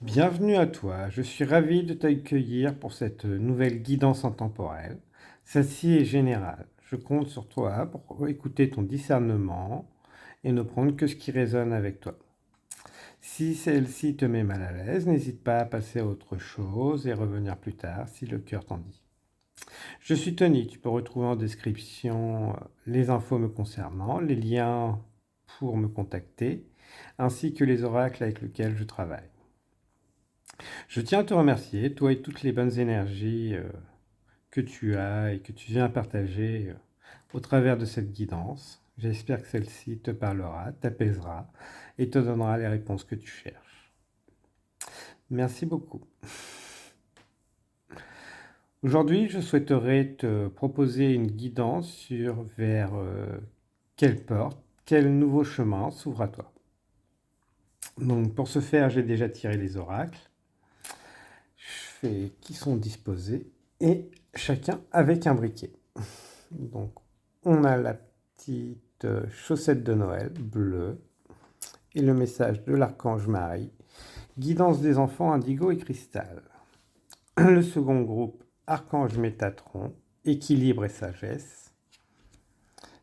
Bienvenue à toi, je suis ravi de t'accueillir pour cette nouvelle guidance intemporelle. Celle-ci est générale. Je compte sur toi pour écouter ton discernement et ne prendre que ce qui résonne avec toi. Si celle-ci te met mal à l'aise, n'hésite pas à passer à autre chose et revenir plus tard si le cœur t'en dit. Je suis Tony, tu peux retrouver en description les infos me concernant, les liens pour me contacter, ainsi que les oracles avec lesquels je travaille. Je tiens à te remercier, toi et toutes les bonnes énergies que tu as et que tu viens partager au travers de cette guidance. J'espère que celle-ci te parlera, t'apaisera et te donnera les réponses que tu cherches. Merci beaucoup. Aujourd'hui, je souhaiterais te proposer une guidance sur vers quelle porte, quel nouveau chemin s'ouvre à toi. Donc pour ce faire, j'ai déjà tiré les oracles. Je fais qui sont disposés et chacun avec un briquet. Donc on a la petite chaussette de Noël bleue et le message de l'archange Marie, guidance des enfants indigo et cristal. Le second groupe, archange Métatron, équilibre et sagesse.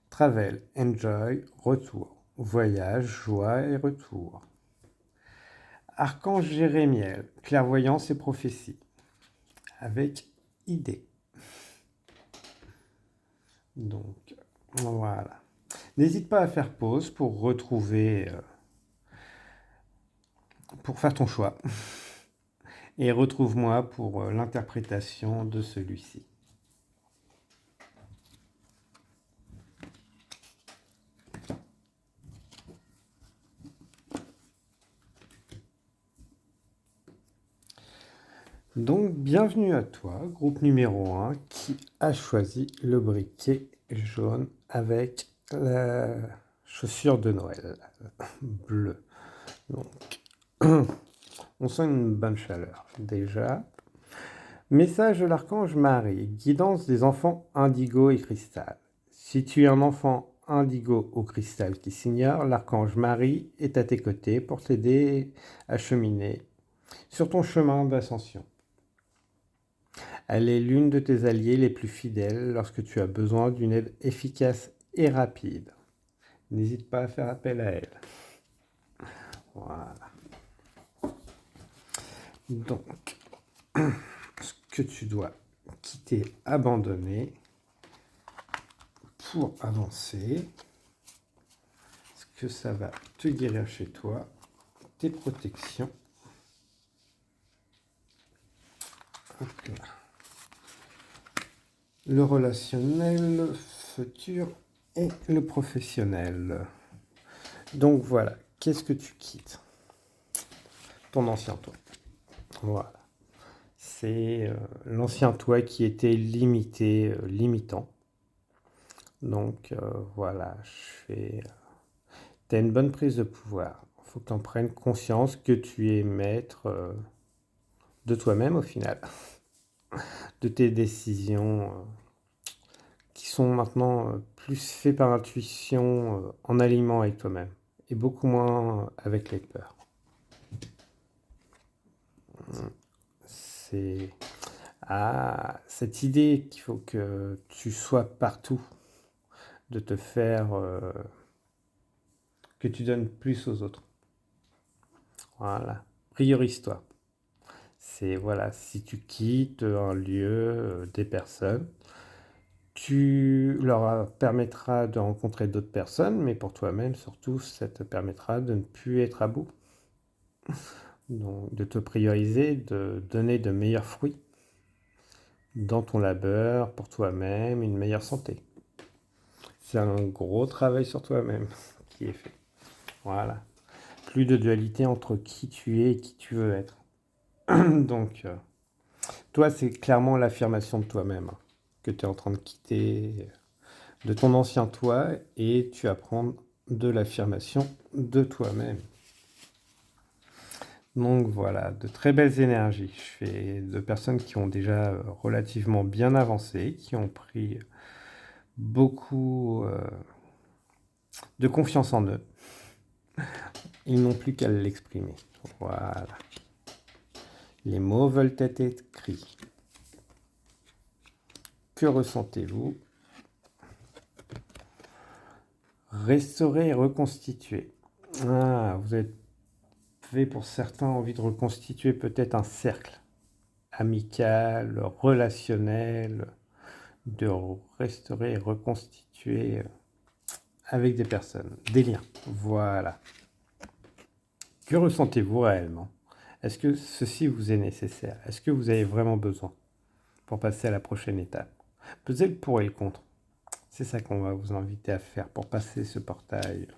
Travel, enjoy, retour. Voyage, joie et retour. Archange Jérémiel, clairvoyance et prophétie. Avec idée. Donc voilà. N'hésite pas à faire pause pour retrouver, pour faire ton choix. Et retrouve-moi pour l'interprétation de celui-ci. Donc, bienvenue à toi, groupe numéro 1, qui a choisi le briquet jaune avec la chaussure de Noël bleue. Donc, on sent une bonne chaleur déjà. Message de l'archange Marie, guidance des enfants indigo et cristal. Si tu es un enfant indigo ou cristal qui s'ignore, l'archange Marie est à tes côtés pour t'aider à cheminer sur ton chemin d'ascension. Elle est l'une de tes alliés les plus fidèles lorsque tu as besoin d'une aide efficace et rapide. N'hésite pas à faire appel à elle. Voilà. Donc, ce que tu dois quitter, abandonner pour avancer, ce que ça va te guérir chez toi, tes protections. Hop là. Le relationnel, le futur et le professionnel. Donc voilà, qu'est-ce que tu quittes? Ton ancien toi. Voilà. C'est l'ancien toi qui était limité, limitant. Donc voilà, tu as une bonne prise de pouvoir. Il faut que tu en prennes conscience que tu es maître de toi-même au final, de tes décisions qui sont maintenant plus faites par intuition, en aliment avec toi-même, et beaucoup moins avec les peurs. C'est cette idée qu'il faut que tu sois partout, de te faire que tu donnes plus aux autres. Voilà, priorise-toi. C'est voilà, si tu quittes un lieu, des personnes, tu leur permettras de rencontrer d'autres personnes, mais pour toi-même surtout, ça te permettra de ne plus être à bout. Donc, de te prioriser, de donner de meilleurs fruits dans ton labeur, pour toi-même, une meilleure santé. C'est un gros travail sur toi-même qui est fait. Voilà. Plus de dualité entre qui tu es et qui tu veux être. Donc, toi, c'est clairement l'affirmation de toi-même que tu es en train de quitter de ton ancien toi et tu apprends de l'affirmation de toi-même. Donc voilà, de très belles énergies. Je fais de personnes qui ont déjà relativement bien avancé, qui ont pris beaucoup de confiance en eux. Ils n'ont plus qu'à l'exprimer. Voilà. Les mots veulent être écrits. Que ressentez-vous? Restaurer et reconstituer. Ah, vous avez pour certains envie de reconstituer peut-être un cercle amical, relationnel, de restaurer et reconstituer avec des personnes, des liens. Voilà. Que ressentez-vous réellement? Est-ce que ceci vous est nécessaire? Est-ce que vous avez vraiment besoin pour passer à la prochaine étape? Pesez le pour et le contre. C'est ça qu'on va vous inviter à faire pour passer ce portail.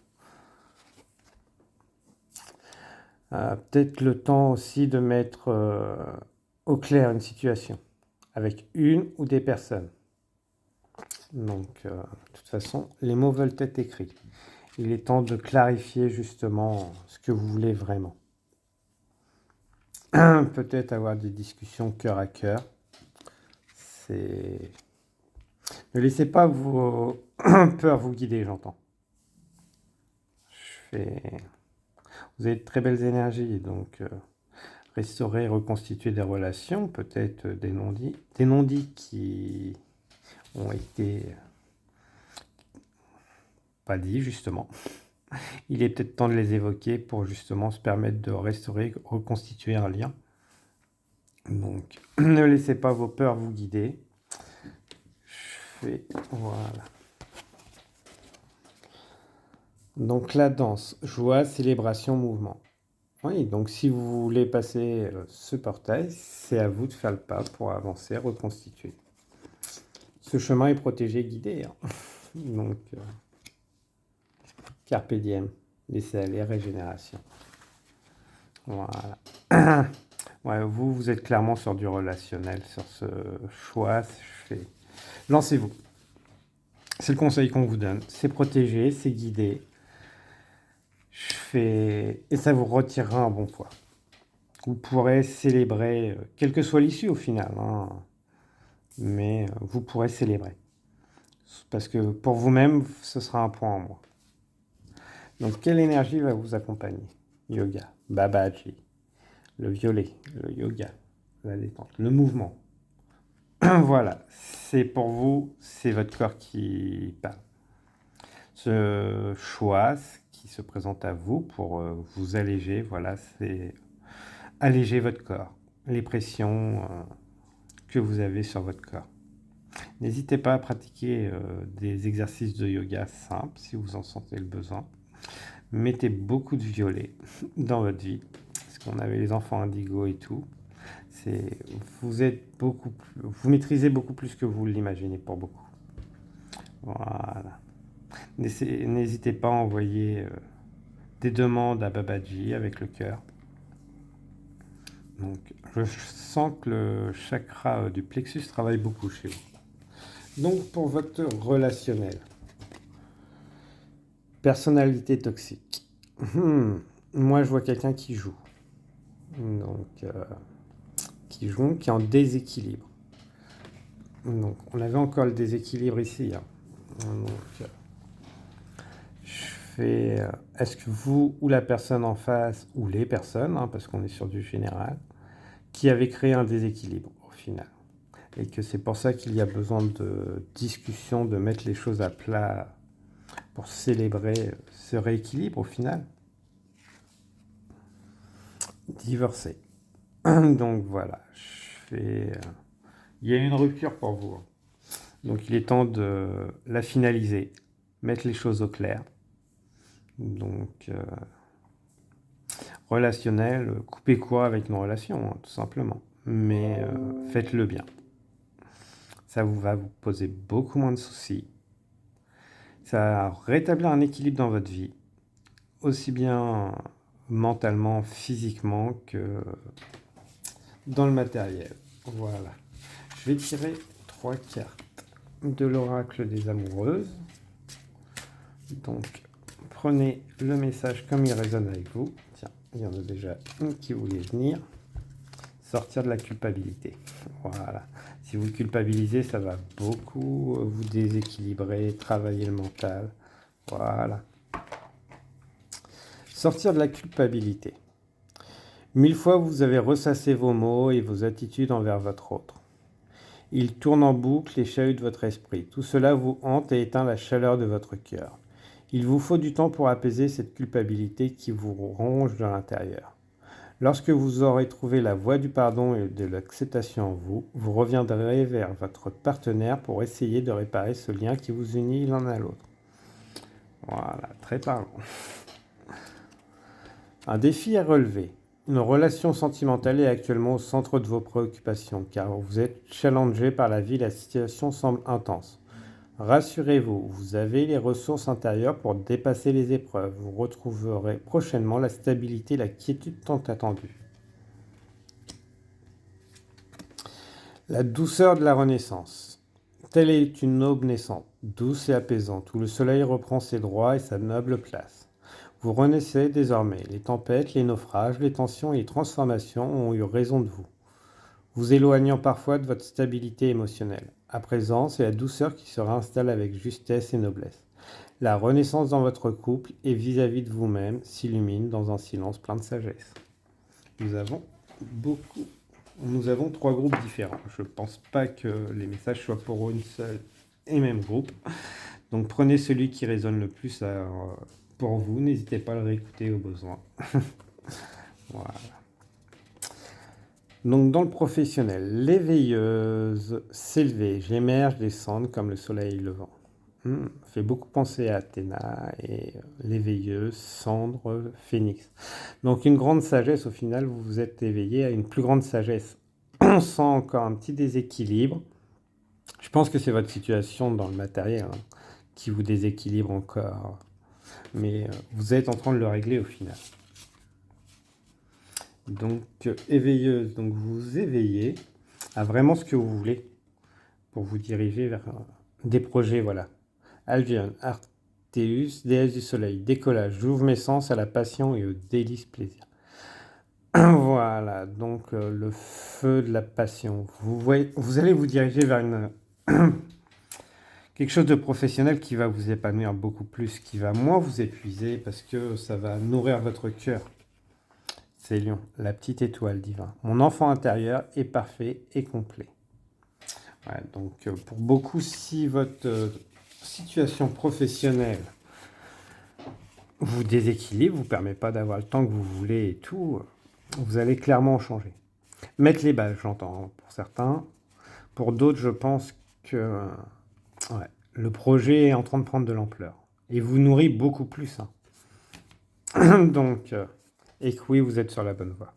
Peut-être le temps aussi de mettre au clair une situation avec une ou des personnes. Donc, de toute façon, les mots veulent être écrits. Il est temps de clarifier justement ce que vous voulez vraiment. Peut-être avoir des discussions cœur à cœur. Ne laissez pas vos peurs vous guider, j'entends. Vous avez de très belles énergies, donc restaurer, reconstituer des relations, peut-être des non-dits qui ont été pas dits, justement. Il est peut-être temps de les évoquer pour justement se permettre de restaurer, reconstituer un lien. Donc, ne laissez pas vos peurs vous guider. Voilà. Donc, la danse, joie, célébration, mouvement. Oui, donc si vous voulez passer ce portail, c'est à vous de faire le pas pour avancer, reconstituer. Ce chemin est protégé, guidé. Hein. Donc, carpe diem, laissez aller, régénération. Voilà. Ouais, vous êtes clairement sur du relationnel, sur ce choix. Lancez-vous. C'est le conseil qu'on vous donne. C'est protégé, c'est guidé. Et ça vous retirera un bon poids. Vous pourrez célébrer, quelle que soit l'issue au final. Hein. Mais vous pourrez célébrer. Parce que pour vous-même, ce sera un point en moins. Donc, quelle énergie va vous accompagner? Yoga, Babaji, le violet, le yoga, la détente, le mouvement. Voilà, c'est pour vous, c'est votre corps qui parle. Ce choix qui se présente à vous pour vous alléger, voilà, c'est alléger votre corps, les pressions que vous avez sur votre corps. N'hésitez pas à pratiquer des exercices de yoga simples si vous en sentez le besoin. Mettez beaucoup de violet dans votre vie, parce qu'on avait les enfants indigo et tout. Vous maîtrisez beaucoup plus que vous l'imaginez pour beaucoup. Voilà. N'hésitez pas à envoyer des demandes à Babaji avec le cœur. Donc, je sens que le chakra du plexus travaille beaucoup chez vous. Donc, pour votre relationnel, personnalité toxique. Moi, je vois quelqu'un qui joue. Donc, qui est en déséquilibre. Donc, on avait encore le déséquilibre ici. Hein. Donc, est-ce que vous ou la personne en face, ou les personnes, hein, parce qu'on est sur du général, qui avait créé un déséquilibre au final. Et que c'est pour ça qu'il y a besoin de discussion, de mettre les choses à plat pour célébrer ce rééquilibre au final. Divorcé. Donc voilà, il y a une rupture pour vous. Donc il est temps de la finaliser, mettre les choses au clair. Donc, relationnel, coupez court avec nos relations, hein, tout simplement. Mais faites-le bien. Ça va vous poser beaucoup moins de soucis. Ça va rétablir un équilibre dans votre vie, aussi bien mentalement, physiquement que dans le matériel. Voilà. Je vais tirer 3 cartes de l'oracle des amoureuses. Donc, prenez le message comme il résonne avec vous. Tiens, il y en a déjà une qui voulait venir. Sortir de la culpabilité. Voilà. Si vous culpabilisez, ça va beaucoup vous déséquilibrer, travailler le mental. Voilà. Sortir de la culpabilité. 1000 fois vous avez ressassé vos mots et vos attitudes envers votre autre. Il tourne en boucle et chahute votre esprit. Tout cela vous hante et éteint la chaleur de votre cœur. Il vous faut du temps pour apaiser cette culpabilité qui vous ronge de l'intérieur. Lorsque vous aurez trouvé la voie du pardon et de l'acceptation en vous, vous reviendrez vers votre partenaire pour essayer de réparer ce lien qui vous unit l'un à l'autre. Voilà, très parlant. Un défi à relever. Une relation sentimentale est actuellement au centre de vos préoccupations, car vous êtes challengé par la vie et la situation semble intense. Rassurez-vous, vous avez les ressources intérieures pour dépasser les épreuves. Vous retrouverez prochainement la stabilité et la quiétude tant attendue. La douceur de la renaissance. Telle est une aube naissante, douce et apaisante, où le soleil reprend ses droits et sa noble place. Vous renaissez désormais. Les tempêtes, les naufrages, les tensions et les transformations ont eu raison de vous, vous éloignant parfois de votre stabilité émotionnelle. À présent, c'est la douceur qui se réinstalle avec justesse et noblesse. La renaissance dans votre couple et vis-à-vis de vous-même s'illumine dans un silence plein de sagesse. Nous avons 3 groupes différents. Je ne pense pas que les messages soient pour une seule et même groupe. Donc prenez celui qui résonne le plus pour vous. N'hésitez pas à le réécouter au besoin. Voilà. Donc dans le professionnel, l'éveilleuse, s'élever, j'émerge, descendre comme le soleil levant. Fait beaucoup penser à Athéna et l'éveilleuse, cendre, phénix. Donc une grande sagesse, au final, vous vous êtes éveillé à une plus grande sagesse. On sent encore un petit déséquilibre. Je pense que c'est votre situation dans le matériel qui vous déséquilibre encore. Mais vous êtes en train de le régler au final. Donc éveilleuse, donc vous vous éveillez à vraiment ce que vous voulez pour vous diriger vers des projets, voilà. Albion, Arteus, déesse du soleil, décollage, j'ouvre mes sens à la passion et au délice plaisir. Voilà, donc le feu de la passion. Vous allez vous diriger vers quelque chose de professionnel qui va vous épanouir beaucoup plus, qui va moins vous épuiser parce que ça va nourrir votre cœur. C'est Lion, la petite étoile divine. Mon enfant intérieur est parfait et complet. Ouais, donc pour beaucoup, si votre situation professionnelle vous déséquilibre, vous ne permet pas d'avoir le temps que vous voulez et tout, vous allez clairement changer. Mettre les bases, j'entends, pour certains. Pour d'autres, je pense que le projet est en train de prendre de l'ampleur. Et vous nourrit beaucoup plus. Donc, et que oui, vous êtes sur la bonne voie.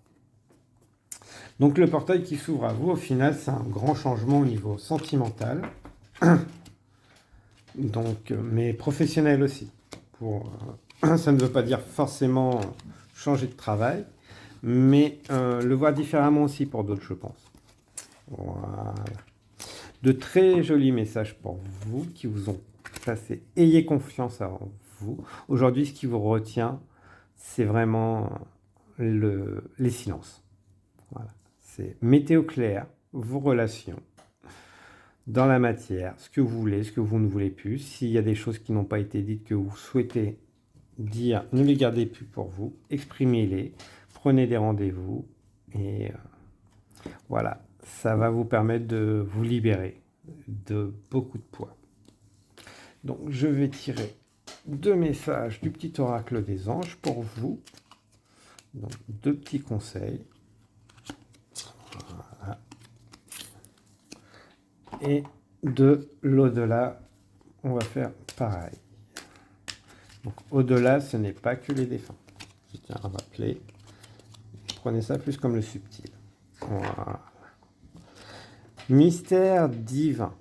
Donc le portail qui s'ouvre à vous, au final, c'est un grand changement au niveau sentimental. Donc, mais professionnel aussi. Ça ne veut pas dire forcément changer de travail, mais le voir différemment aussi pour d'autres, je pense. Voilà. De très jolis messages pour vous qui vous ont passé. Ayez confiance en vous. Aujourd'hui, ce qui vous retient, c'est vraiment les silences. Voilà. C'est mettez au clair vos relations dans la matière, ce que vous voulez, ce que vous ne voulez plus. S'il y a des choses qui n'ont pas été dites que vous souhaitez dire, ne les gardez plus pour vous, exprimez-les, prenez des rendez-vous et voilà, ça va vous permettre de vous libérer de beaucoup de poids. Donc je vais tirer 2 messages du petit oracle des anges pour vous. Donc 2 petits conseils. Voilà. Et de l'au-delà, on va faire pareil. Donc au-delà, ce n'est pas que les défunts. Je tiens à rappeler. Prenez ça plus comme le subtil. Voilà. Mystère divin.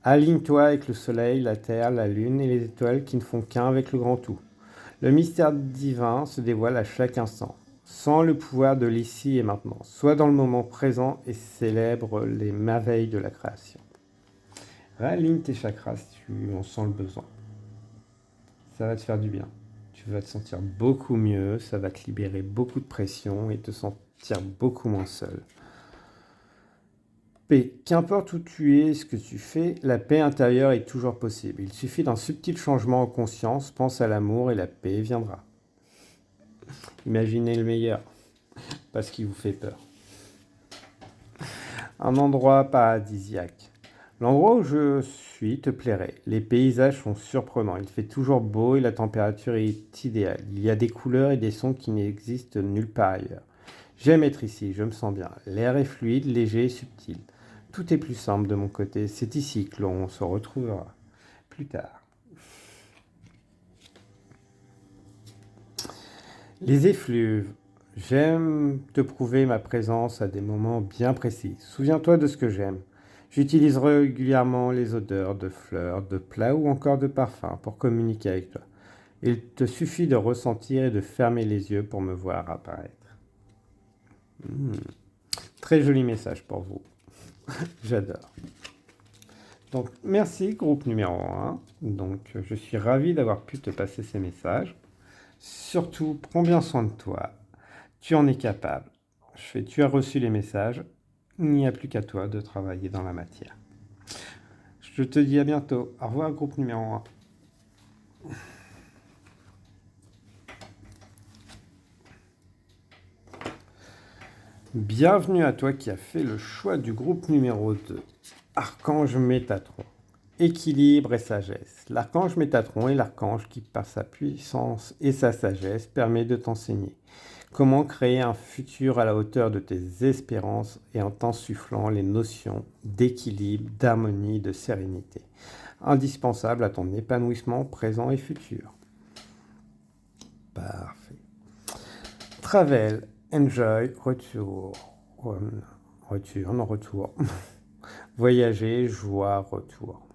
Aligne-toi avec le soleil, la terre, la lune et les étoiles qui ne font qu'un avec le grand tout. Le mystère divin se dévoile à chaque instant. Sens le pouvoir de l'ici et maintenant. Sois dans le moment présent et célèbre les merveilles de la création. Réaligne tes chakras si tu en sens le besoin. Ça va te faire du bien. Tu vas te sentir beaucoup mieux, ça va te libérer beaucoup de pression et te sentir beaucoup moins seul. Paix. Qu'importe où tu es, ce que tu fais, la paix intérieure est toujours possible. Il suffit d'un subtil changement en conscience, pense à l'amour et la paix viendra. Imaginez le meilleur. parce qu'il vous fait peur. Un endroit paradisiaque. L'endroit où je suis te plairait. Les paysages sont surprenants. Il fait toujours beau et la température est idéale. Il y a des couleurs et des sons qui n'existent nulle part ailleurs. J'aime être ici, je me sens bien. L'air est fluide, léger et subtil. Tout est plus simple de mon côté. C'est ici que l'on se retrouvera plus tard. Les effluves. J'aime te prouver ma présence à des moments bien précis. Souviens-toi de ce que j'aime. J'utilise régulièrement les odeurs de fleurs, de plats ou encore de parfums pour communiquer avec toi. Il te suffit de ressentir et de fermer les yeux pour me voir apparaître. Hmm. Très joli message pour vous. J'adore. Donc, merci, groupe numéro 1. Donc, je suis ravi d'avoir pu te passer ces messages. Surtout, prends bien soin de toi. Tu en es capable. Tu as reçu les messages. Il n'y a plus qu'à toi de travailler dans la matière. Je te dis à bientôt. Au revoir, groupe numéro 1. Bienvenue à toi qui as fait le choix du groupe numéro 2. Archange Métatron. Équilibre et sagesse. L'archange Métatron est l'archange qui, par sa puissance et sa sagesse, permet de t'enseigner comment créer un futur à la hauteur de tes espérances et en t'insufflant les notions d'équilibre, d'harmonie, de sérénité, indispensables à ton épanouissement présent et futur. Parfait. Travel, enjoy, retour. Retour. Voyager, joie, retour.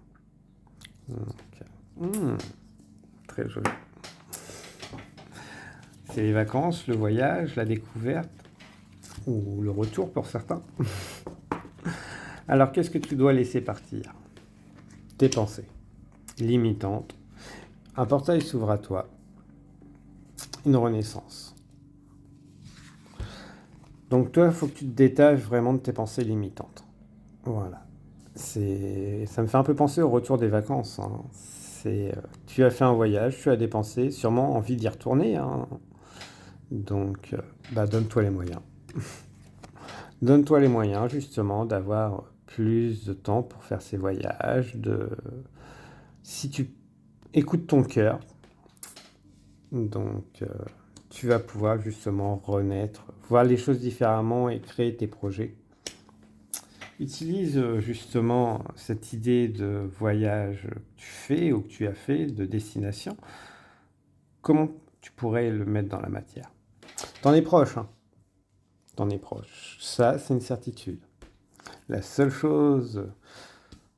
Très joli. C'est les vacances, le voyage, la découverte, ou le retour pour certains. Alors, qu'est-ce que tu dois laisser partir? Tes pensées limitantes. Un portail s'ouvre à toi. Une renaissance. Donc toi, il faut que tu te détaches vraiment de tes pensées limitantes. Voilà. Ça me fait un peu penser au retour des vacances. Hein. Tu as fait un voyage, tu as dépensé, sûrement envie d'y retourner. Hein. Donc, donne-toi les moyens. Donne-toi les moyens, justement, d'avoir plus de temps pour faire ces voyages. Si tu écoutes ton cœur, donc tu vas pouvoir justement renaître, voir les choses différemment et créer tes projets. Utilise justement cette idée de voyage que tu fais ou que tu as fait, de destination. Comment tu pourrais le mettre dans la matière? T'en es proche, hein. T'en es proche. Ça, c'est une certitude. La seule chose,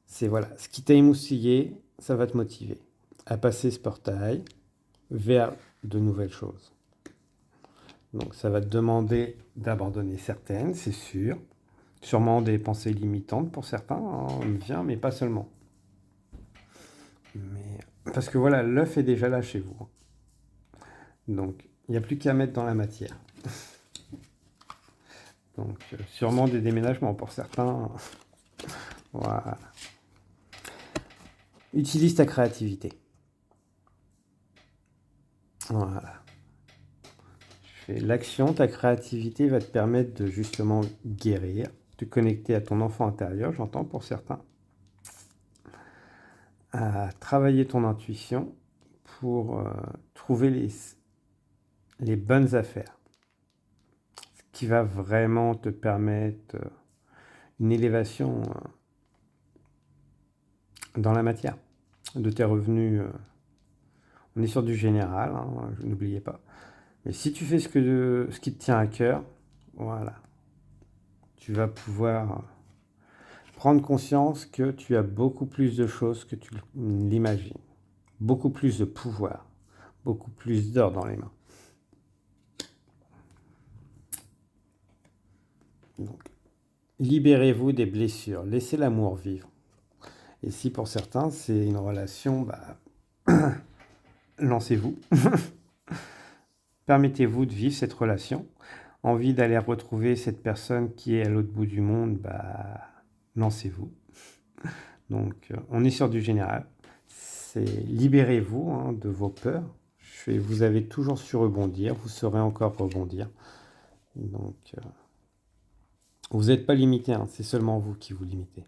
c'est voilà, ce qui t'a émoustillé, ça va te motiver à passer ce portail vers de nouvelles choses. Donc ça va te demander d'abandonner certaines, c'est sûr. Sûrement des pensées limitantes pour certains, on vient, mais pas seulement. Parce que voilà, l'œuf est déjà là chez vous. Donc, il n'y a plus qu'à mettre dans la matière. Donc, sûrement des déménagements pour certains. Voilà. Utilise ta créativité. Voilà. L'action, ta créativité va te permettre de justement guérir, te connecter à ton enfant intérieur, j'entends pour certains, à travailler ton intuition pour trouver les bonnes affaires. Ce qui va vraiment te permettre une élévation dans la matière de tes revenus. On est sur du général, hein, n'oubliez pas. Mais si tu fais ce qui te tient à cœur, voilà, tu vas pouvoir prendre conscience que tu as beaucoup plus de choses que tu l'imagines, beaucoup plus de pouvoir, beaucoup plus d'or dans les mains. Donc, libérez-vous des blessures, laissez l'amour vivre. Et si pour certains c'est une relation, lancez-vous. Permettez-vous de vivre cette relation. Envie d'aller retrouver cette personne qui est à l'autre bout du monde, lancez-vous. Donc, on est sur du général. C'est libérez-vous de vos peurs. Vous avez toujours su rebondir, vous saurez encore rebondir. Donc, vous n'êtes pas limité, hein, c'est seulement vous qui vous limitez.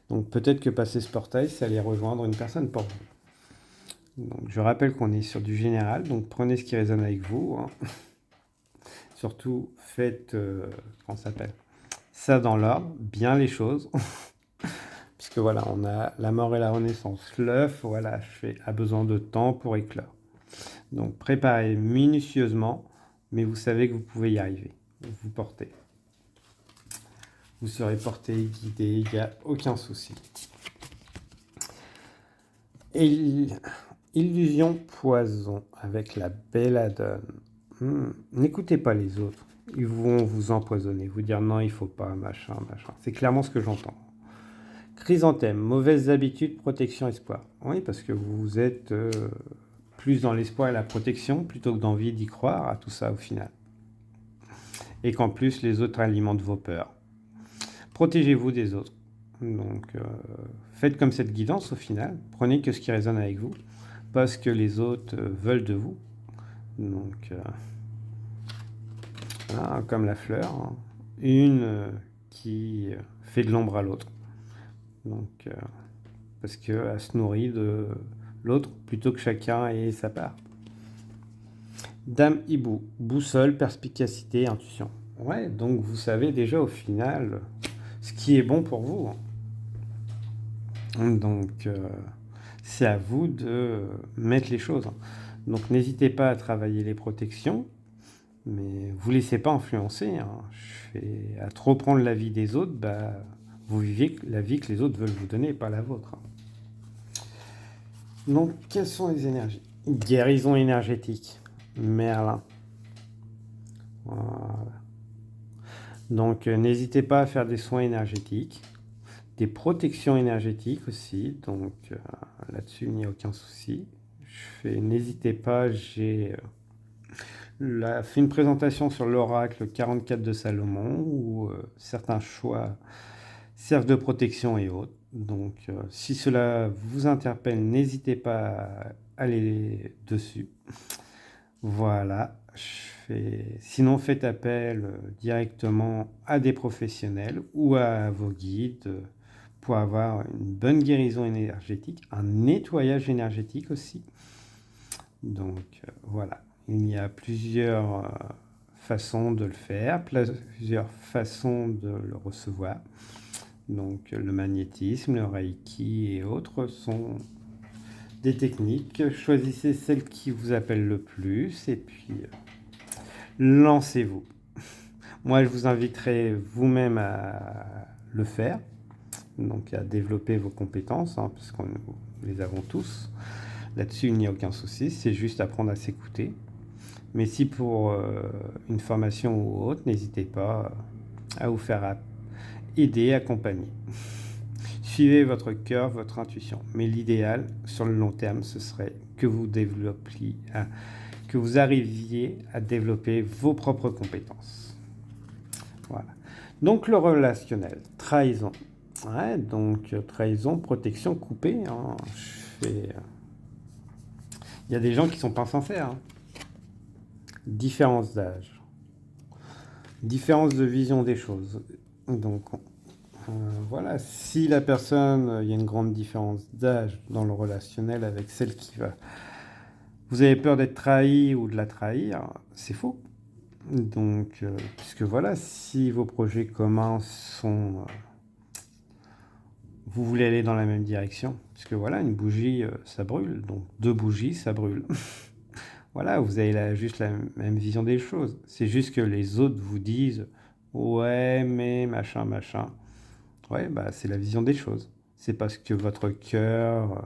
Donc, peut-être que passer ce portail, c'est aller rejoindre une personne pour vous. Donc, je rappelle qu'on est sur du général, donc prenez ce qui résonne avec vous, hein. Surtout, faites, comment ça s'appelle, ça dans l'ordre, bien les choses. Puisque voilà, on a la mort et la renaissance. L'œuf, voilà, a besoin de temps pour éclore. Donc préparez minutieusement, mais vous savez que vous pouvez y arriver. Vous portez. Vous serez porté, guidé, il n'y a aucun souci. Illusion poison avec la belladone. N'écoutez pas les autres. Ils vont vous empoisonner, vous dire non, il faut pas, machin, machin. C'est clairement ce que j'entends. Chrysanthème, mauvaises habitudes, protection, espoir. Oui, parce que vous êtes plus dans l'espoir et la protection plutôt que d'envie d'y croire à tout ça au final. Et qu'en plus, les autres alimentent vos peurs. Protégez-vous des autres. Donc, faites comme cette guidance au final. Prenez que ce qui résonne avec vous, pas ce que les autres veulent de vous. Donc, voilà, comme la fleur, hein. Une qui fait de l'ombre à l'autre. Donc, parce qu'elle se nourrit de l'autre plutôt que chacun ait sa part. Dame Hibou, boussole, perspicacité, intuition. Ouais, donc vous savez déjà au final ce qui est bon pour vous. Donc c'est à vous de mettre les choses. Donc n'hésitez pas à travailler les protections, mais vous ne laissez pas influencer, hein. À trop prendre la vie des autres, bah, vous vivez la vie que les autres veulent vous donner, pas la vôtre. Donc quelles sont les énergies? Guérison énergétique. Merlin. Voilà. Donc n'hésitez pas à faire des soins énergétiques, des protections énergétiques aussi. Donc là-dessus, il n'y a aucun souci. N'hésitez pas, j'ai fait une présentation sur l'oracle 44 de Salomon où certains choix servent de protection et autres. Donc si cela vous interpelle, n'hésitez pas à aller dessus. Voilà. Sinon, faites appel directement à des professionnels ou à vos guides pour avoir une bonne guérison énergétique, un nettoyage énergétique aussi. Donc voilà, il y a plusieurs façons de le faire, plusieurs façons de le recevoir. Donc le magnétisme, le reiki et autres sont des techniques. Choisissez celle qui vous appelle le plus et puis lancez-vous. Moi, je vous inviterai vous-même à le faire, donc à développer vos compétences, hein, puisqu'on les avons tous. Là-dessus, il n'y a aucun souci, c'est juste apprendre à s'écouter. Mais si pour une formation ou autre, n'hésitez pas à vous faire aider, accompagner. Suivez votre cœur, votre intuition. Mais l'idéal, sur le long terme, ce serait que vous développiez, que vous arriviez à développer vos propres compétences. Voilà. Donc le relationnel, trahison. Ouais, donc trahison, protection, coupée. Hein. Il y a des gens qui sont pas sincères. Hein. Différence d'âge. Différence de vision des choses. Donc voilà, si la personne, il y a une grande différence d'âge dans le relationnel avec celle qui va... Vous avez peur d'être trahi ou de la trahir, c'est faux. Donc, puisque voilà, si vos projets communs sont... vous voulez aller dans la même direction, puisque voilà, une bougie, ça brûle, donc deux bougies, ça brûle. Voilà, vous avez juste la même vision des choses. C'est juste que les autres vous disent, ouais, mais machin, machin. Ouais, bah, c'est la vision des choses. C'est parce que votre cœur,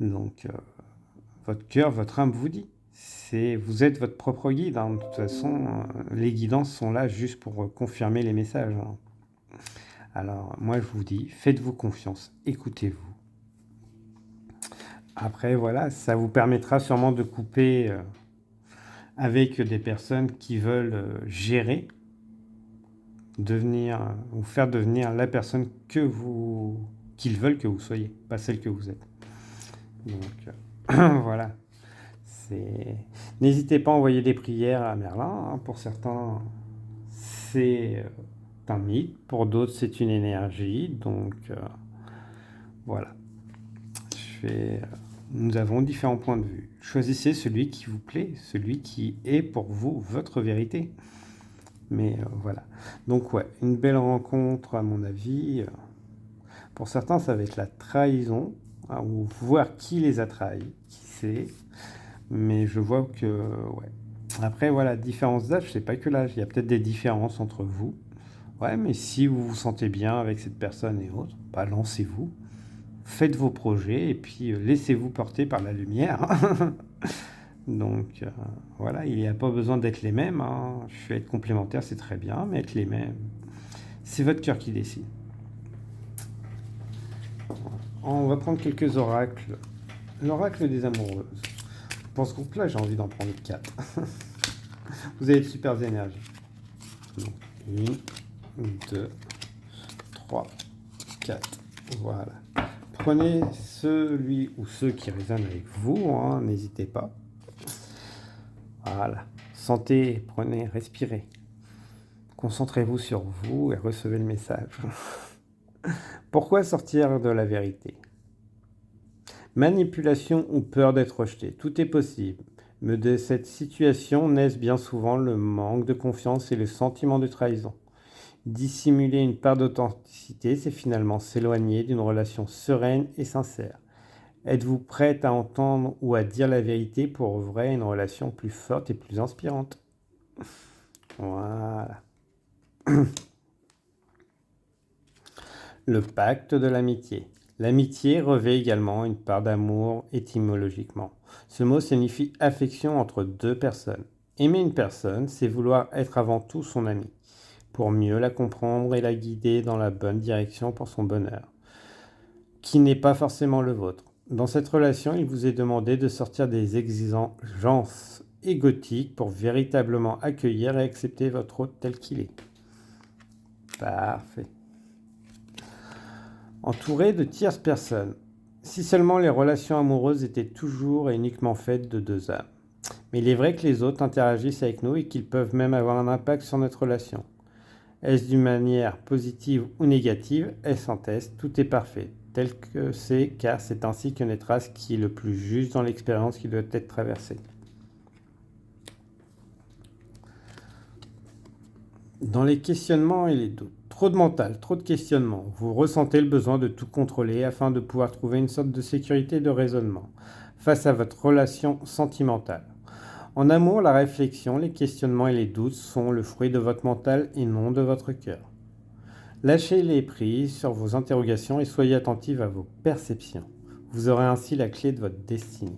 votre cœur, votre âme vous dit. Vous êtes votre propre guide. Hein. De toute façon, les guidances sont là juste pour confirmer les messages. Hein. Alors, moi, je vous dis, faites-vous confiance, écoutez-vous. Après, voilà, ça vous permettra sûrement de couper avec des personnes qui veulent gérer, vous faire devenir la personne qu'ils veulent que vous soyez, pas celle que vous êtes. Donc, voilà. N'hésitez pas à envoyer des prières à Merlin, hein. Pour certains, c'est un mythe, pour d'autres, c'est une énergie. Donc, voilà. Nous avons différents points de vue. Choisissez celui qui vous plaît, celui qui est pour vous votre vérité. Mais voilà. Donc, ouais, une belle rencontre, à mon avis. Pour certains, ça va être la trahison, hein, ou voir qui les a trahis, qui c'est. Mais je vois que, ouais. Après, voilà, différence d'âge, c'est pas que l'âge. Il y a peut-être des différences entre vous. Ouais, mais si vous vous sentez bien avec cette personne et autres, bah, lancez-vous. Faites vos projets et puis laissez-vous porter par la lumière. Donc, voilà, il n'y a pas besoin d'être les mêmes, hein. Je vais être complémentaire, c'est très bien, mais être les mêmes, c'est votre cœur qui décide. On va prendre quelques oracles. L'oracle des amoureuses. Pour ce groupe-là, j'ai envie d'en prendre 4. Vous avez de super énergies. Donc, 1, 2, 3, 4. Voilà. Prenez celui ou ceux qui résonnent avec vous, hein, n'hésitez pas. Voilà. Sentez, prenez, respirez. Concentrez-vous sur vous et recevez le message. Pourquoi sortir de la vérité? Manipulation ou peur d'être rejeté, tout est possible. Mais de cette situation naissent bien souvent le manque de confiance et le sentiment de trahison. Dissimuler une part d'authenticité, c'est finalement s'éloigner d'une relation sereine et sincère. Êtes-vous prête à entendre ou à dire la vérité pour ouvrir une relation plus forte et plus inspirante? Voilà. Le pacte de l'amitié. L'amitié revêt également une part d'amour étymologiquement. Ce mot signifie affection entre deux personnes. Aimer une personne, c'est vouloir être avant tout son ami, pour mieux la comprendre et la guider dans la bonne direction pour son bonheur, qui n'est pas forcément le vôtre. Dans cette relation, il vous est demandé de sortir des exigences égotiques pour véritablement accueillir et accepter votre autre tel qu'il est. Parfait. Entouré de tierces personnes. Si seulement les relations amoureuses étaient toujours et uniquement faites de deux âmes. Mais il est vrai que les autres interagissent avec nous et qu'ils peuvent même avoir un impact sur notre relation. Est-ce d'une manière positive ou négative? Est-ce un test? Tout est parfait, tel que c'est, car c'est ainsi que naîtra ce qui est le plus juste dans l'expérience qui doit être traversée. Dans les questionnements et les doutes. Trop de mental, trop de questionnements. Vous ressentez le besoin de tout contrôler afin de pouvoir trouver une sorte de sécurité et de raisonnement face à votre relation sentimentale. En amour, la réflexion, les questionnements et les doutes sont le fruit de votre mental et non de votre cœur. Lâchez les prises sur vos interrogations et soyez attentifs à vos perceptions. Vous aurez ainsi la clé de votre destinée.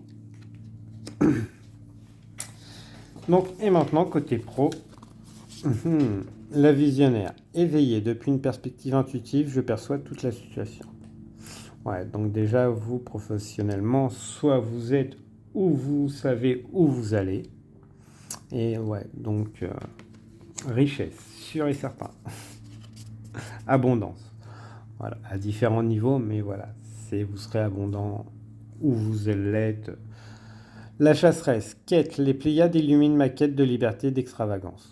Donc, et maintenant, côté pro, la visionnaire. Éveillée depuis une perspective intuitive, je perçois toute la situation. Ouais, donc déjà, vous, professionnellement, soit vous êtes où vous savez où vous allez. Et ouais, donc, richesse, sûr et certain. Abondance. Voilà, à différents niveaux, mais voilà, vous serez abondant où vous l'êtes. La chasseresse, quête, les Pléiades illuminent ma quête de liberté, d'extravagance.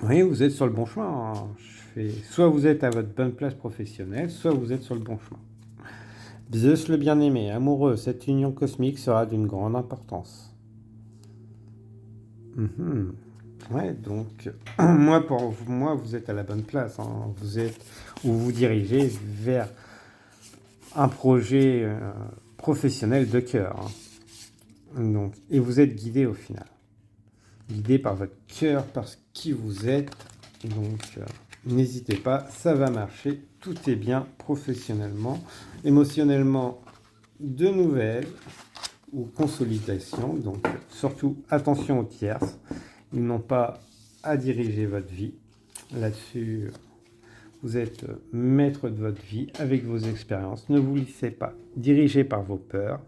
Oui, vous êtes sur le bon chemin, hein. Soit vous êtes à votre bonne place professionnelle, soit vous êtes sur le bon chemin. Zeus le bien-aimé, amoureux, cette union cosmique sera d'une grande importance. Ouais, donc, pour moi, vous êtes à la bonne place, hein. Vous êtes où vous dirigez vers un projet professionnel de cœur, hein. Donc, et vous êtes guidé au final. Guidé par votre cœur, par ce qui vous êtes. Donc, n'hésitez pas, ça va marcher. Tout est bien professionnellement, émotionnellement, de nouvelles ou consolidation. Donc, surtout, attention aux tierces. Ils n'ont pas à diriger votre vie. Là-dessus, vous êtes maître de votre vie avec vos expériences. Ne vous laissez pas diriger par vos peurs.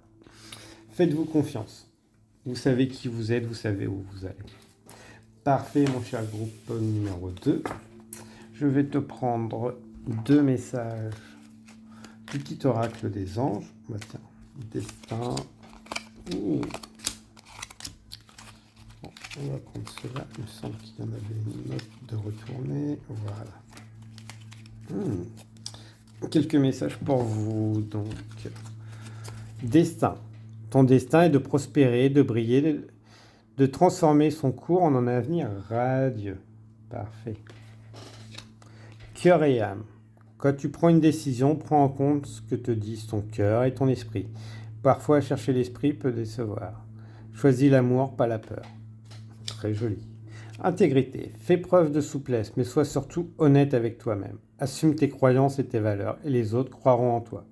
Faites-vous confiance. Vous savez qui vous êtes, vous savez où vous allez. Parfait, mon cher groupe numéro 2. Je vais te prendre 2 messages du petit oracle des anges. Bah, tiens, destin. Ouh. On va prendre cela. Il me semble qu'il y en avait une note de retourner. Voilà. Quelques messages pour vous. Donc, destin. Ton destin est de prospérer, de briller, de transformer son cours en un avenir radieux. Parfait. Cœur et âme. Quand tu prends une décision, prends en compte ce que te disent ton cœur et ton esprit. Parfois, chercher l'esprit peut décevoir. Choisis l'amour, pas la peur. Très joli. Intégrité. Fais preuve de souplesse, mais sois surtout honnête avec toi-même. Assume tes croyances et tes valeurs, et les autres croiront en toi.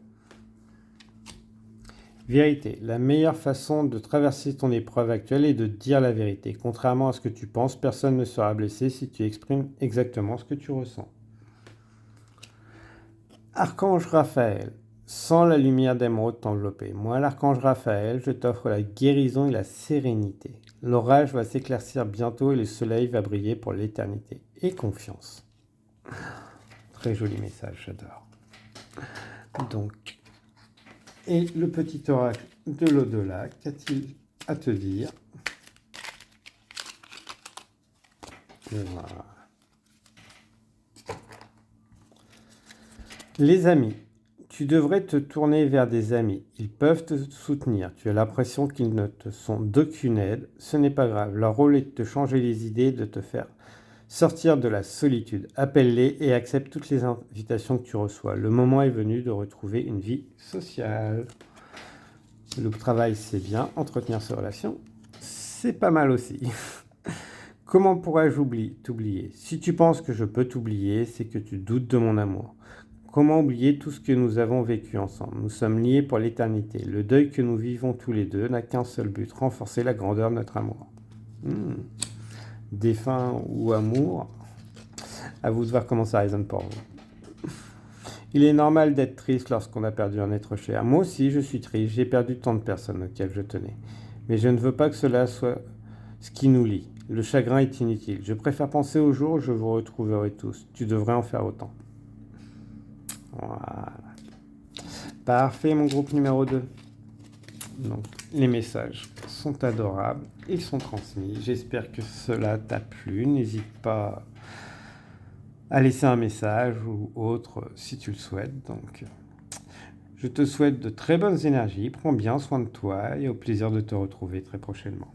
Vérité. La meilleure façon de traverser ton épreuve actuelle est de dire la vérité. Contrairement à ce que tu penses, personne ne sera blessé si tu exprimes exactement ce que tu ressens. Archange Raphaël. Sens la lumière d'émeraude t'envelopper. Moi, l'archange Raphaël, je t'offre la guérison et la sérénité. L'orage va s'éclaircir bientôt et le soleil va briller pour l'éternité. Et confiance. Très joli message, j'adore. Donc, et le petit oracle de l'au-delà, qu'a-t-il à te dire? Voilà. Les amis. Tu devrais te tourner vers des amis. Ils peuvent te soutenir. Tu as l'impression qu'ils ne te sont d'aucune aide. Ce n'est pas grave. Leur rôle est de te changer les idées, de te faire sortir de la solitude. Appelle-les et accepte toutes les invitations que tu reçois. Le moment est venu de retrouver une vie sociale. Le travail, c'est bien. Entretenir ses relations, c'est pas mal aussi. Comment pourrais-je t'oublier? Si tu penses que je peux t'oublier, c'est que tu doutes de mon amour. Comment oublier tout ce que nous avons vécu ensemble? Nous sommes liés pour l'éternité. Le deuil que nous vivons tous les deux n'a qu'un seul but, renforcer la grandeur de notre amour. Défunt ou amour, à vous de voir comment ça résonne pour vous. Il est normal d'être triste lorsqu'on a perdu un être cher. Moi aussi, je suis triste. J'ai perdu tant de personnes auxquelles je tenais. Mais je ne veux pas que cela soit ce qui nous lie. Le chagrin est inutile. Je préfère penser au jour où je vous retrouverai tous. Tu devrais en faire autant. Voilà. Parfait, mon groupe numéro 2. Donc, les messages sont adorables. Ils sont transmis. J'espère que cela t'a plu. N'hésite pas à laisser un message ou autre si tu le souhaites. Donc, je te souhaite de très bonnes énergies. Prends bien soin de toi et au plaisir de te retrouver très prochainement.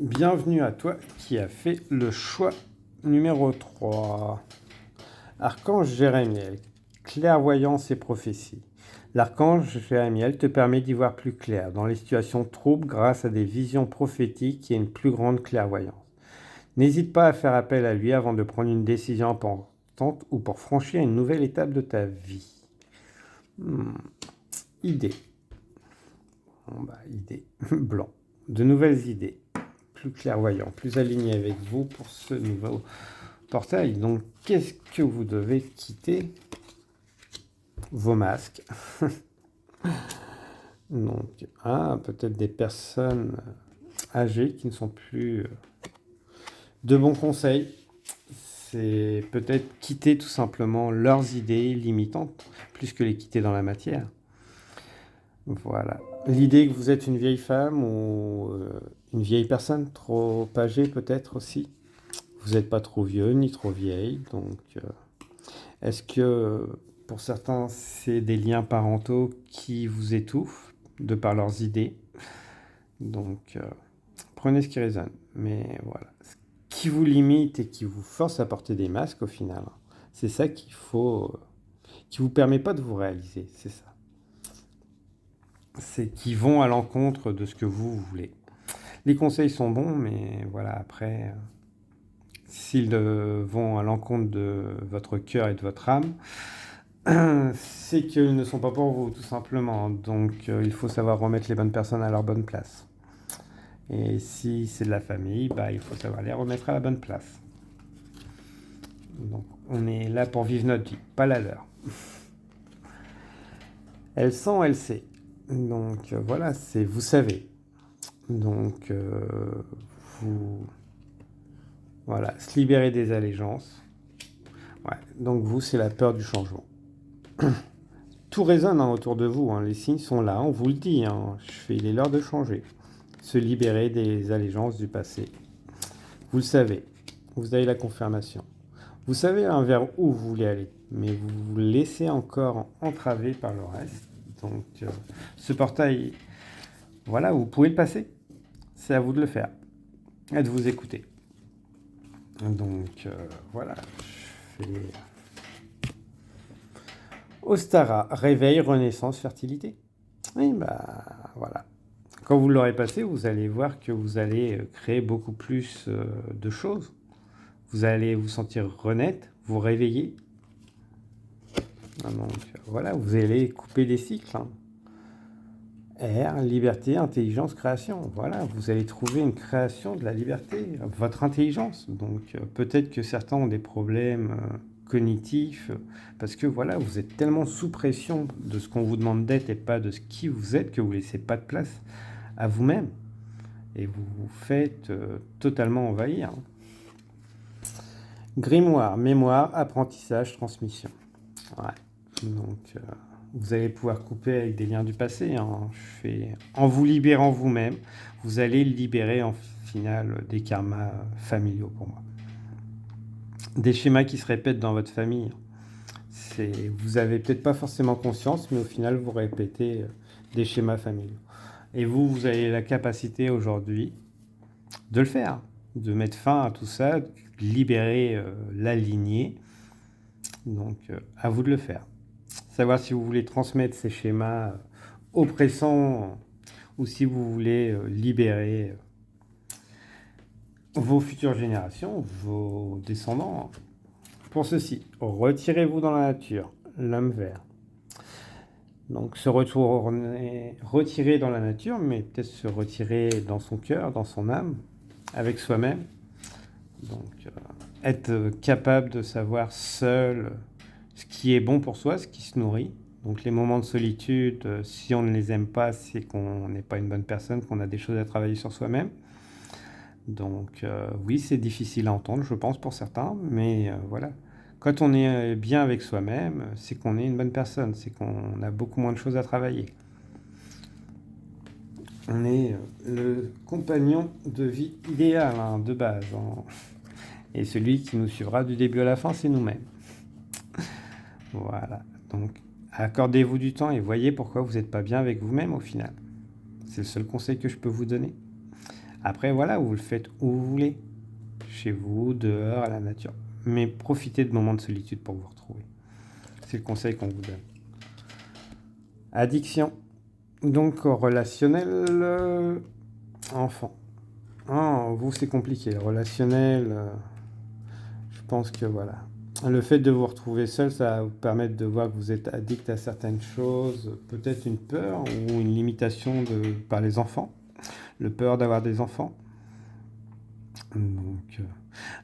Bienvenue à toi qui as fait le choix numéro 3. Archange Jérémiel, clairvoyance et prophétie. L'archange Jérémiel te permet d'y voir plus clair dans les situations troubles grâce à des visions prophétiques et une plus grande clairvoyance. N'hésite pas à faire appel à lui avant de prendre une décision importante ou pour franchir une nouvelle étape de ta vie. Idée. Idée. Blanc. De nouvelles idées. Plus clairvoyant, plus aligné avec vous pour ce nouveau portail. Donc, qu'est-ce que vous devez quitter? Vos masques. Donc, peut-être des personnes âgées qui ne sont plus de bons conseils. C'est peut-être quitter tout simplement leurs idées limitantes, plus que les quitter dans la matière. Voilà. L'idée que vous êtes une vieille femme ou une vieille personne, trop âgée peut-être aussi. Vous n'êtes pas trop vieux ni trop vieille. Donc, est-ce que pour certains, c'est des liens parentaux qui vous étouffent de par leurs idées? Donc, prenez ce qui résonne. Mais voilà. Ce qui vous limite et qui vous force à porter des masques au final, c'est ça qu'il faut, qui vous permet pas de vous réaliser. C'est ça. C'est qui vont à l'encontre de ce que vous voulez. Les conseils sont bons, mais voilà, après, s'ils vont à l'encontre de votre cœur et de votre âme, c'est qu'ils ne sont pas pour vous, tout simplement. Donc, il faut savoir remettre les bonnes personnes à leur bonne place. Et si c'est de la famille, il faut savoir les remettre à la bonne place. Donc, on est là pour vivre notre vie, pas la leur. Elle sent, elle sait. Donc voilà, c'est vous savez. Donc voilà, se libérer des allégeances. Ouais, donc vous, c'est la peur du changement. tout résonne hein, autour de vous, hein. Les signes sont là, on vous le dit, hein. Il est l'heure de changer. Se libérer des allégeances du passé. Vous le savez, vous avez la confirmation. Vous savez hein, vers où vous voulez aller, mais vous vous laissez encore entraver par le reste. Donc ce portail, voilà, vous pouvez le passer. C'est à vous de le faire et de vous écouter. Donc voilà, je fais Ostara, réveil, renaissance, fertilité. Oui, bah voilà. Quand vous l'aurez passé, vous allez voir que vous allez créer beaucoup plus de choses. Vous allez vous sentir renaître, vous réveiller. Donc voilà, vous allez couper des cycles. Hein. Air, liberté, intelligence, création. Voilà, vous allez trouver une création de la liberté, votre intelligence. Donc peut-être que certains ont des problèmes cognitifs, parce que voilà, vous êtes tellement sous pression de ce qu'on vous demande d'être et pas de ce qui vous êtes que vous ne laissez pas de place à vous-même. Et vous vous faites totalement envahir. Grimoire, mémoire, apprentissage, transmission. Ouais. Donc, vous allez pouvoir couper avec des liens du passé. Hein. En vous libérant vous-même, vous allez libérer en final des karmas familiaux pour moi. Des schémas qui se répètent dans votre famille. Vous n'avez peut-être pas forcément conscience, mais au final, vous répétez des schémas familiaux. Et vous avez la capacité aujourd'hui de le faire, de mettre fin à tout ça, de libérer la lignée. Donc, à vous de le faire. Savoir si vous voulez transmettre ces schémas oppressants ou si vous voulez libérer vos futures générations, vos descendants. Pour ceci, retirez-vous dans la nature, l'homme vert. Donc se retirer dans la nature, mais peut-être se retirer dans son cœur, dans son âme, avec soi-même. Donc être capable de savoir seul ce qui est bon pour soi, ce qui se nourrit. Donc les moments de solitude, si on ne les aime pas, c'est qu'on n'est pas une bonne personne, qu'on a des choses à travailler sur soi-même. Donc oui, c'est difficile à entendre, je pense, pour certains, mais voilà. Quand on est bien avec soi-même, c'est qu'on est une bonne personne, c'est qu'on a beaucoup moins de choses à travailler. On est le compagnon de vie idéal, hein, de base. Hein. Et celui qui nous suivra du début à la fin, c'est nous-mêmes. Voilà. Donc, accordez-vous du temps et voyez pourquoi vous n'êtes pas bien avec vous-même au final. C'est le seul conseil que je peux vous donner. Après, voilà, vous le faites où vous voulez. Chez vous, dehors, à la nature. Mais profitez de moments de solitude pour vous retrouver. C'est le conseil qu'on vous donne. Addiction. Donc, relationnel, enfant. Ah, vous, c'est compliqué. Le relationnel, je pense que voilà. Le fait de vous retrouver seul, ça va vous permettre de voir que vous êtes addict à certaines choses. Peut-être une peur ou une limitation par les enfants. Le peur d'avoir des enfants. Donc,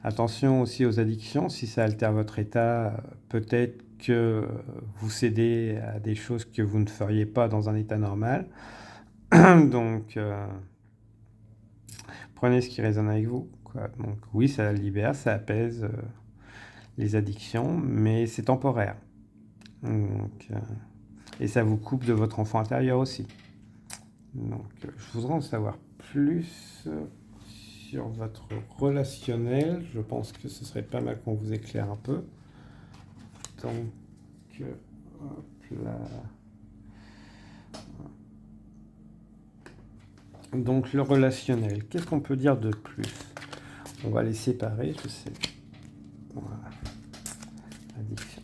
attention aussi aux addictions. Si ça altère votre état, peut-être que vous cédez à des choses que vous ne feriez pas dans un état normal. Donc, prenez ce qui résonne avec vous. Quoi. Donc, oui, ça libère, ça apaise les addictions, mais c'est temporaire. Donc, et ça vous coupe de votre enfant intérieur aussi. Donc, je voudrais en savoir plus sur votre relationnel. Je pense que ce serait pas mal qu'on vous éclaire un peu. Donc, hop là. Donc, le relationnel. Qu'est-ce qu'on peut dire de plus? On va les séparer, je sais. Voilà. Addiction.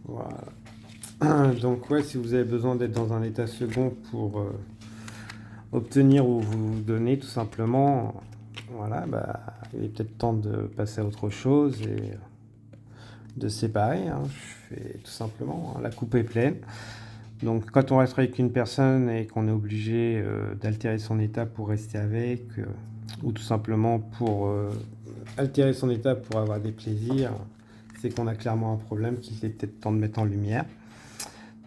Voilà. Donc ouais, si vous avez besoin d'être dans un état second pour obtenir ou vous donner tout simplement, voilà, bah, il est peut-être temps de passer à autre chose et de séparer. Hein. Je fais tout simplement, hein, la coupe est pleine. Donc quand on reste avec une personne et qu'on est obligé d'altérer son état pour rester avec, ou tout simplement pour altérer son état pour avoir des plaisirs, c'est qu'on a clairement un problème qu'il est peut-être temps de mettre en lumière.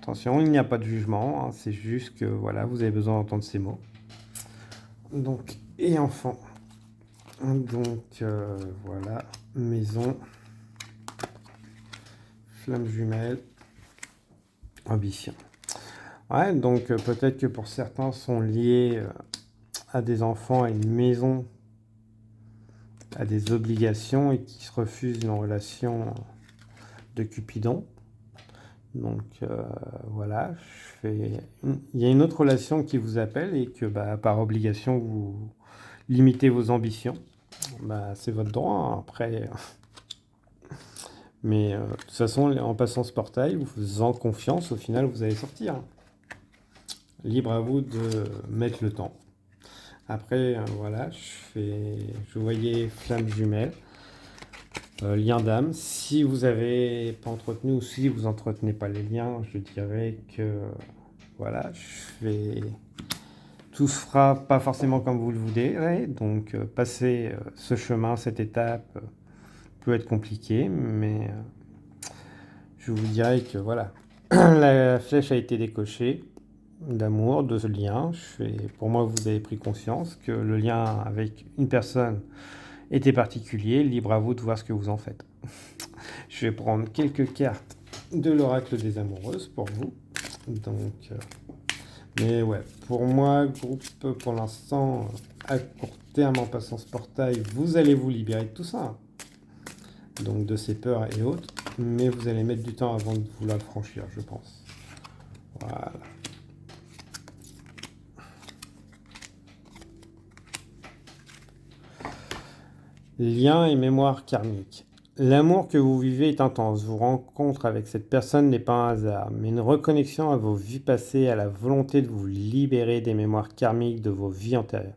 Attention, il n'y a pas de jugement, hein, c'est juste que voilà, vous avez besoin d'entendre ces mots. Donc, et enfant. Donc, voilà, maison, flamme jumelle, ambition. Ouais, donc peut-être que pour certains sont liés à des enfants, à une maison, à des obligations et qui se refusent une relation de Cupidon. Donc voilà, il y a une autre relation qui vous appelle et que par obligation vous limitez vos ambitions. C'est votre droit, hein, après. Mais de toute façon, en passant ce portail, vous faisant confiance, au final, vous allez sortir. Libre à vous de mettre le temps. Après, voilà, je voyais flamme jumelle, lien d'âme. Si vous avez pas entretenu ou si vous entretenez pas les liens, je dirais que voilà, tout se fera pas forcément comme vous le voulez. Donc, passer ce chemin, cette étape peut être compliqué, mais je vous dirais que voilà, la flèche a été décochée d'amour, de ce lien. Pour moi, vous avez pris conscience que le lien avec une personne était particulier. Libre à vous de voir ce que vous en faites. Je vais prendre quelques cartes de l'oracle des amoureuses pour vous. Donc, mais ouais, pour moi, groupe, pour l'instant, à court terme, en passant ce portail, vous allez vous libérer de tout ça. Donc de ces peurs et autres. Mais vous allez mettre du temps avant de vous la franchir, je pense. Voilà. Lien et mémoire karmique. L'amour que vous vivez est intense. Vos rencontres avec cette personne n'est pas un hasard, mais une reconnexion à vos vies passées, à la volonté de vous libérer des mémoires karmiques de vos vies antérieures.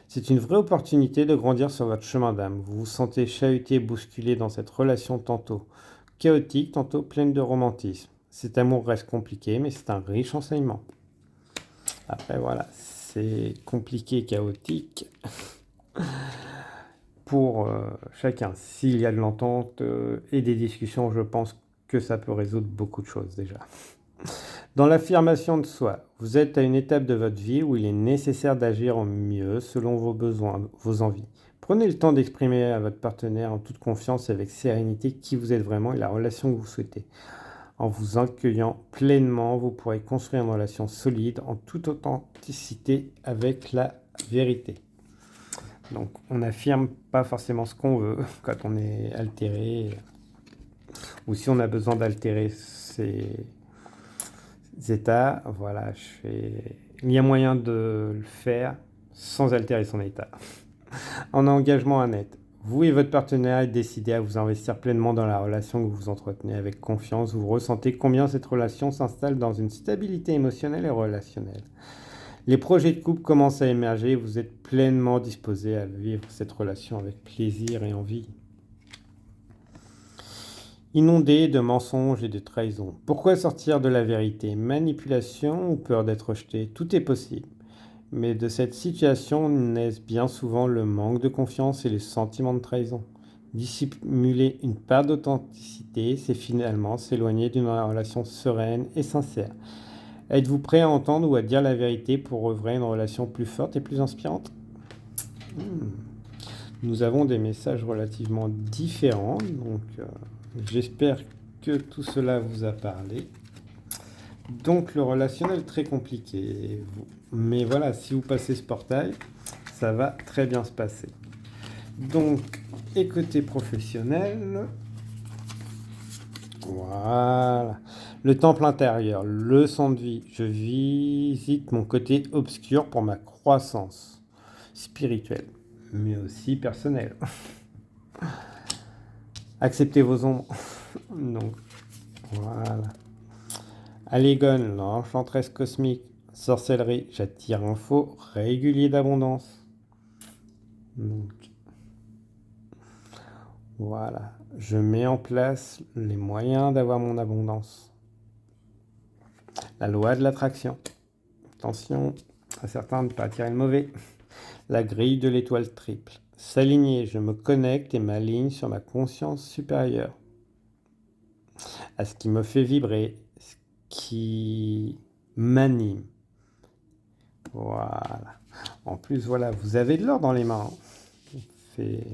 C'est une vraie opportunité de grandir sur votre chemin d'âme. Vous vous sentez chahuté, bousculé dans cette relation tantôt chaotique, tantôt pleine de romantisme. Cet amour reste compliqué, mais c'est un riche enseignement. Après, voilà, c'est compliqué, chaotique pour chacun. S'il y a de l'entente et des discussions, je pense que ça peut résoudre beaucoup de choses déjà. Dans l'affirmation de soi, vous êtes à une étape de votre vie où il est nécessaire d'agir au mieux selon vos besoins, vos envies. Prenez le temps d'exprimer à votre partenaire en toute confiance et avec sérénité qui vous êtes vraiment et la relation que vous souhaitez. En vous accueillant pleinement, vous pourrez construire une relation solide en toute authenticité avec la vérité. Donc on n'affirme pas forcément ce qu'on veut quand on est altéré ou si on a besoin d'altérer ses états. Voilà, il y a moyen de le faire sans altérer son état. En engagement net, vous et votre partenaire êtes décidés à vous investir pleinement dans la relation que vous entretenez avec confiance. Vous ressentez combien cette relation s'installe dans une stabilité émotionnelle et relationnelle. Les projets de couple commencent à émerger et vous êtes pleinement disposé à vivre cette relation avec plaisir et envie. Inondé de mensonges et de trahisons. Pourquoi sortir de la vérité? Manipulation ou peur d'être rejeté? Tout est possible. Mais de cette situation naissent bien souvent le manque de confiance et les sentiments de trahison. Dissimuler une part d'authenticité, c'est finalement s'éloigner d'une relation sereine et sincère. Êtes-vous prêt à entendre ou à dire la vérité pour œuvrer une relation plus forte et plus inspirante? Nous avons des messages relativement différents, donc j'espère que tout cela vous a parlé. Donc le relationnel très compliqué. Mais voilà, si vous passez ce portail, ça va très bien se passer. Donc, et côté professionnel, voilà. Le temple intérieur, leçon de vie. Je visite mon côté obscur pour ma croissance spirituelle, mais aussi personnelle. Acceptez vos ombres. Donc, voilà. Allégone, l'enchanteresse cosmique. Sorcellerie, j'attire un faux régulier d'abondance. Donc, voilà. Je mets en place les moyens d'avoir mon abondance. La loi de l'attraction. Attention à certains de ne pas attirer le mauvais. La grille de l'étoile triple. S'aligner, je me connecte et m'aligne sur ma conscience supérieure. À ce qui me fait vibrer, ce qui m'anime. Voilà. En plus, voilà, vous avez de l'or dans les mains. Fait...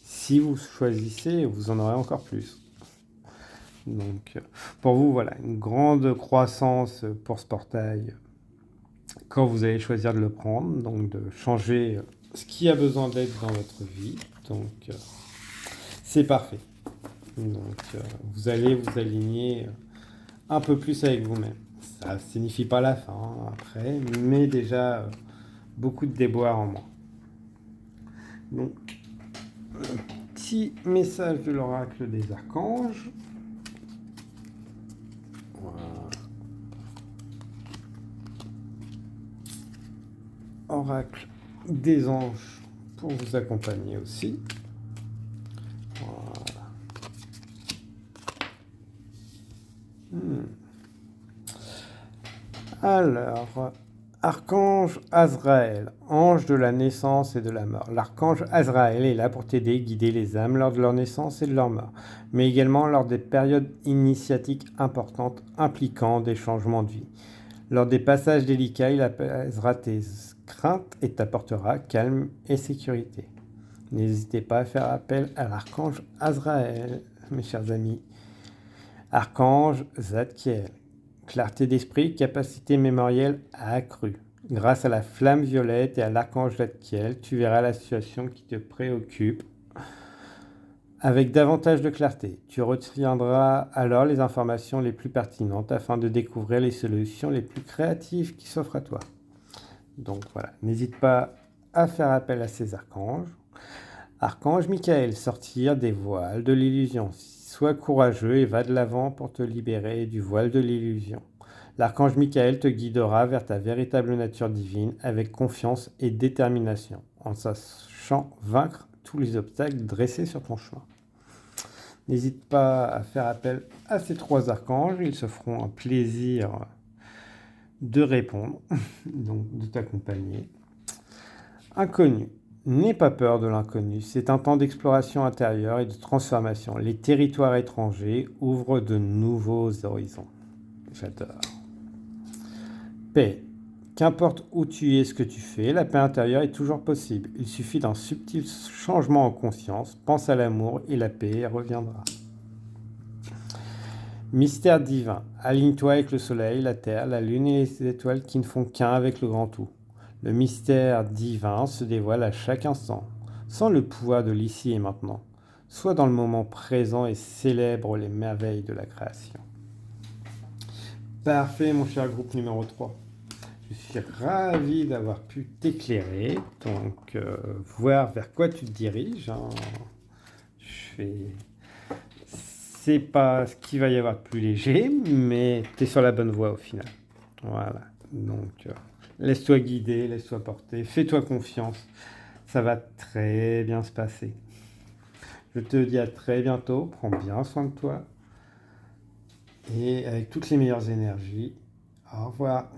Si vous choisissez, vous en aurez encore plus. Donc, pour vous, voilà, une grande croissance pour ce portail quand vous allez choisir de le prendre, donc de changer ce qui a besoin d'être dans votre vie. Donc, c'est parfait. Donc, vous allez vous aligner un peu plus avec vous-même. Ça ne signifie pas la fin après, mais déjà beaucoup de déboires en moins. Donc, petit message de l'oracle des archanges. Voilà. Oracle des anges pour vous accompagner aussi. Voilà. Alors, Archange Azraël, ange de la naissance et de la mort. L'archange Azraël est là pour t'aider, guider les âmes lors de leur naissance et de leur mort, mais également lors des périodes initiatiques importantes impliquant des changements de vie. Lors des passages délicats, il apaisera tes craintes et t'apportera calme et sécurité. N'hésitez pas à faire appel à l'archange Azraël, mes chers amis. Archange Zadkiel. Clarté d'esprit, capacité mémorielle accrue. Grâce à la flamme violette et à l'archange Zadkiel, tu verras la situation qui te préoccupe avec davantage de clarté. Tu retiendras alors les informations les plus pertinentes afin de découvrir les solutions les plus créatives qui s'offrent à toi. Donc voilà, n'hésite pas à faire appel à ces archanges. Archange Michael, sortir des voiles de l'illusion. Sois courageux et va de l'avant pour te libérer du voile de l'illusion. L'archange Michael te guidera vers ta véritable nature divine avec confiance et détermination, en sachant vaincre tous les obstacles dressés sur ton chemin. N'hésite pas à faire appel à ces 3 archanges, ils se feront un plaisir de répondre, donc de t'accompagner. Inconnu. N'aie pas peur de l'inconnu, c'est un temps d'exploration intérieure et de transformation. Les territoires étrangers ouvrent de nouveaux horizons. J'adore. Paix. Qu'importe où tu es, ce que tu fais, la paix intérieure est toujours possible. Il suffit d'un subtil changement en conscience. Pense à l'amour et la paix reviendra. Mystère divin. Aligne-toi avec le soleil, la terre, la lune et les étoiles qui ne font qu'un avec le grand tout. Le mystère divin se dévoile à chaque instant, sans le pouvoir de l'ici et maintenant. Sois dans le moment présent et célèbre les merveilles de la création. Parfait, mon cher groupe numéro 3. Je suis ravi d'avoir pu t'éclairer, donc voir vers quoi tu te diriges. C'est pas ce qu'il va y avoir de plus léger, mais tu es sur la bonne voie au final. Voilà, donc laisse-toi guider, laisse-toi porter, fais-toi confiance, ça va très bien se passer. Je te dis à très bientôt, prends bien soin de toi, et avec toutes les meilleures énergies, au revoir.